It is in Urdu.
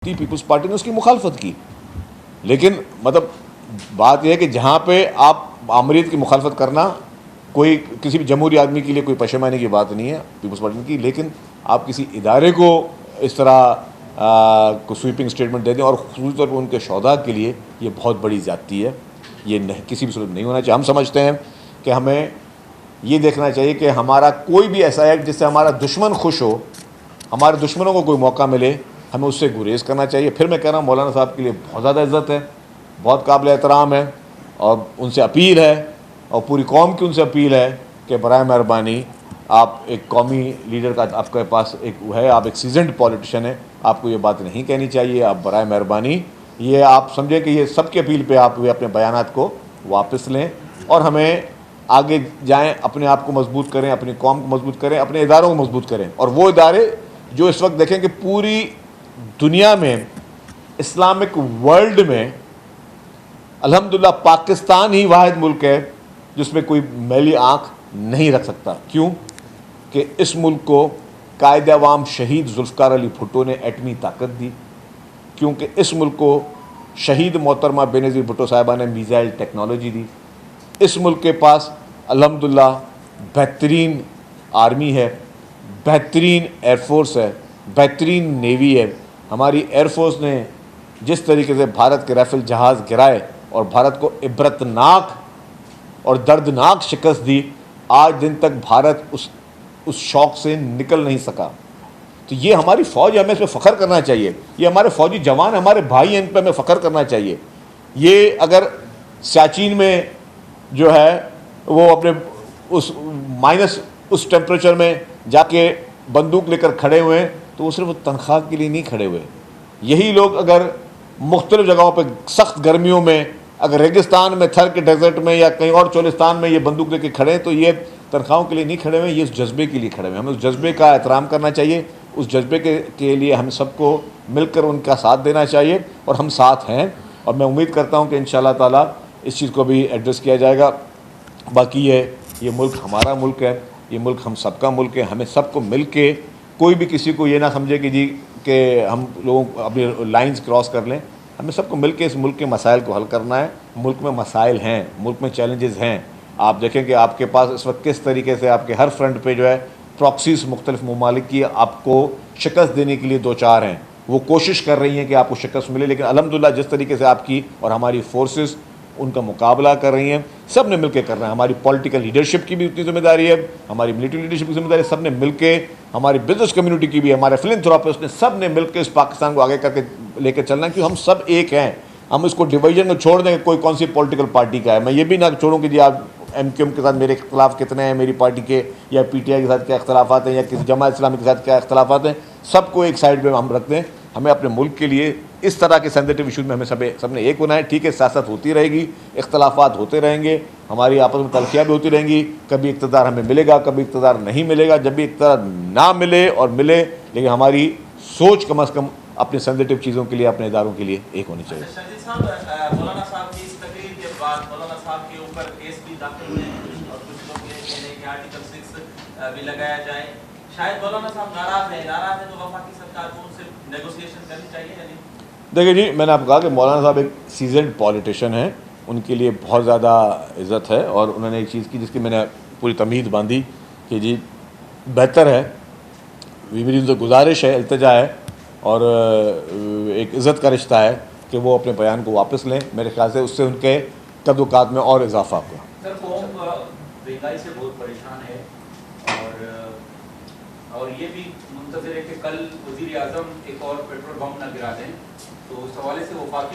پیپلز پارٹی نے اس کی مخالفت کی، لیکن مطلب بات یہ ہے کہ جہاں پہ آپ آمریت کی مخالفت کرنا کوئی کسی بھی جمہوری آدمی کے لیے کوئی پشیمانی کی بات نہیں ہے پیپلز پارٹی کی، لیکن آپ کسی ادارے کو اس طرح کو سویپنگ اسٹیٹمنٹ دے دیں اور خصوصی طور پر ان کے شہداء کے لیے یہ بہت بڑی زیادتی ہے، یہ کسی بھی صورت نہیں ہونا چاہیے۔ ہم سمجھتے ہیں کہ ہمیں یہ دیکھنا چاہیے کہ ہمارا کوئی بھی ایسا ایکٹ جس سے ہمارا دشمن خوش ہو، ہمارے دشمنوں کو کوئی موقع ملے، ہمیں اس سے گریز کرنا چاہیے۔ پھر میں کہہ رہا ہوں مولانا صاحب کے لیے بہت زیادہ عزت ہے، بہت قابل احترام ہے، اور ان سے اپیل ہے اور پوری قوم کی ان سے اپیل ہے کہ برائے مہربانی آپ ایک قومی لیڈر کا آپ کے پاس ایک ہے، آپ ایک سیزنڈ پولیٹیشین ہیں، آپ کو یہ بات نہیں کہنی چاہیے۔ آپ برائے مہربانی یہ آپ سمجھیں کہ یہ سب کی اپیل پہ آپ اپنے بیانات کو واپس لیں اور ہمیں آگے جائیں، اپنے آپ کو مضبوط کریں، اپنی قوم کو مضبوط کریں، اپنے اداروں کو مضبوط کریں، اور وہ ادارے جو اس وقت دیکھیں کہ پوری دنیا میں اسلامک ورلڈ میں الحمدللہ پاکستان ہی واحد ملک ہے جس میں کوئی میلی آنکھ نہیں رکھ سکتا۔ کیوں کہ اس ملک کو قائد عوام شہید ذوالفقار علی بھٹو نے ایٹمی طاقت دی، کیونکہ اس ملک کو شہید محترمہ بینظیر بھٹو صاحبہ نے میزائل ٹیکنالوجی دی۔ اس ملک کے پاس الحمدللہ بہترین آرمی ہے، بہترین ایئر فورس ہے، بہترین نیوی ہے۔ ہماری ایئر فورس نے جس طریقے سے بھارت کے رائفل جہاز گرائے اور بھارت کو عبرتناک اور دردناک شکست دی، آج دن تک بھارت اس شوق سے نکل نہیں سکا۔ تو یہ ہماری فوج ہے، ہمیں اس پہ فخر کرنا چاہیے۔ یہ ہمارے فوجی جوان ہمارے بھائی ہیں، ان پہ ہمیں فخر کرنا چاہیے۔ یہ اگر سیاچین میں جو ہے وہ اپنے اس مائنس اس ٹیمپریچر میں جا کے بندوق لے کر کھڑے ہوئے ہیں تو وہ صرف تنخواہ کے لیے نہیں کھڑے ہوئے۔ یہی لوگ اگر مختلف جگہوں پہ سخت گرمیوں میں، اگر ریگستان میں، تھر کے ڈیزرٹ میں یا کہیں اور چولستان میں یہ بندوق لے کے کھڑے ہیں تو یہ تنخواہوں کے لیے نہیں کھڑے ہوئے، یہ اس جذبے کے لیے کھڑے ہوئے ہیں۔ ہمیں اس جذبے کا احترام کرنا چاہیے، اس جذبے کے لیے ہم سب کو مل کر ان کا ساتھ دینا چاہیے، اور ہم ساتھ ہیں، اور میں امید کرتا ہوں کہ انشاءاللہ تعالیٰ اس چیز کو بھی ایڈریس کیا جائے گا۔ باقی یہ ملک ہمارا ملک ہے، یہ ملک ہم سب کا ملک ہے۔ ہمیں سب کو مل کے، کوئی بھی کسی کو یہ نہ سمجھے کہ ہم لوگوں کو اپنی لائنز کراس کر لیں۔ ہمیں سب کو مل کے اس ملک کے مسائل کو حل کرنا ہے۔ ملک میں مسائل ہیں، ملک میں چیلنجز ہیں۔ آپ دیکھیں کہ آپ کے پاس اس وقت کس طریقے سے آپ کے ہر فرنٹ پہ جو ہے پراکسیز مختلف ممالک کی آپ کو شکست دینے کے لیے دو چار ہیں، وہ کوشش کر رہی ہیں کہ آپ کو شکست ملے، لیکن الحمدللہ جس طریقے سے آپ کی اور ہماری فورسز ان کا مقابلہ کر رہی ہیں، سب نے مل کے کرنا ہے۔ ہماری پولیٹیکل لیڈرشپ کی بھی اتنی ذمہ داری ہے، ہماری ملٹری لیڈرشپ کی ذمہ داری ہے، سب نے مل کے، ہماری بزنس کمیونٹی کی بھی، ہمارے فلنتھراپسٹ نے، سب نے مل کے اس پاکستان کو آگے کر کے لے کے چلنا ہے، کیونکہ ہم سب ایک ہیں۔ ہم اس کو ڈیویژن کو چھوڑ دیں کہ کوئی کون سی پولیٹیکل پارٹی کا ہے۔ میں یہ بھی نہ چھوڑوں کہ جی آپ ایم کیو ایم کے ساتھ میرے اختلاف کتنے ہیں، میری پارٹی کے یا پی ٹی آئی کے ساتھ کیا اختلافات ہیں، یا کسی جماعت اسلامی کے ساتھ کیا اختلافات ہیں، سب کو ایک سائڈ پہ ہم رکھ دیں۔ ہمیں اپنے ملک کے لیے اس طرح کے سینسیٹیو ایشوز میں ہمیں سب نے ایک ہونا ہے۔ ٹھیک ہے، سیاست ہوتی رہے گی، اختلافات ہوتے رہیں گے، ہماری آپس میں تلخیاں بھی ہوتی رہیں گی، کبھی اقتدار ہمیں ملے گا، کبھی اقتدار نہیں ملے گا۔ جب بھی اقتدار نہ ملے اور ملے، لیکن ہماری سوچ کم از کم اپنے سینسیٹیو چیزوں کے لیے، اپنے اداروں کے لیے ایک ہونی چاہیے۔ شہزاد صاحب، مولانا صاحب کی اس تقریر کے بعد مولانا صاحب کے اوپر کیس بھی داخل ہوئے ہیں، اور کچھ لوگ یہ کہہ رہے ہیں کہ آرٹیکل 6 بھی لگایا جائے۔ شاید مولانا صاحب ناراض ہیں تو وفاقی سرکار کو ان سے نیگوسیشن کرنی چاہیے یا نہیں؟ دیکھیں جی، میں نے آپ کو کہا کہ مولانا صاحب ایک سیزنڈ پولیٹیشین ہیں، ان کے لیے بہت زیادہ عزت ہے، اور انہوں نے ایک چیز کی جس کی میں نے پوری تمہید باندھی کہ جی بہتر ہے، میری ان سے گزارش ہے، التجا ہے، اور ایک عزت کا رشتہ ہے کہ وہ اپنے بیان کو واپس لیں۔ میرے خیال سے اس سے ان کے قد وقات میں اور اضافہ ہوگا۔ سر، قوم مہنگائی سے بہت پریشان ہے، اور یہ بھی منتظر ہے کہ کل وزیر اعظم ایک اور پیٹرول بم نہ گرا دیں، تو اس حوالے سے وفاقی